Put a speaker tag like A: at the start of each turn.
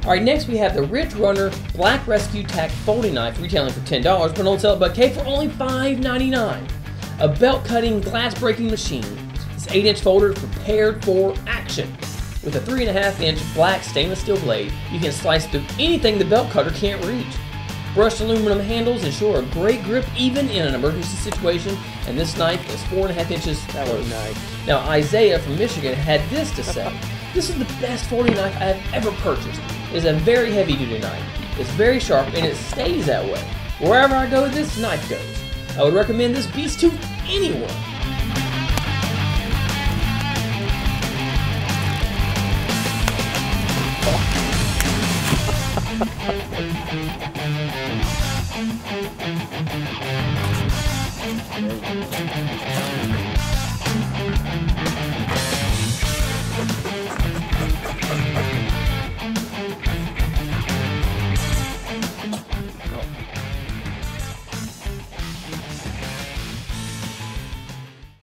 A: Alright, next we have the Rich Runner Black Rescue Tack Folding Knife, retailing for $10, but on sale at BudK for only $5.99. A belt-cutting, glass-breaking machine. This 8-inch folder is prepared for action. With a 3.5-inch black stainless steel blade, you can slice through anything the belt cutter can't reach. Brushed aluminum handles ensure a great grip even in an emergency situation, and this knife is 4.5 inches.
B: That was nice.
A: Now, Isaiah from Michigan had this to say: "This is the best folding knife I have ever purchased. It is a very heavy-duty knife. It's very sharp, and it stays that way. Wherever I go, this knife goes. I would recommend this beast to anyone."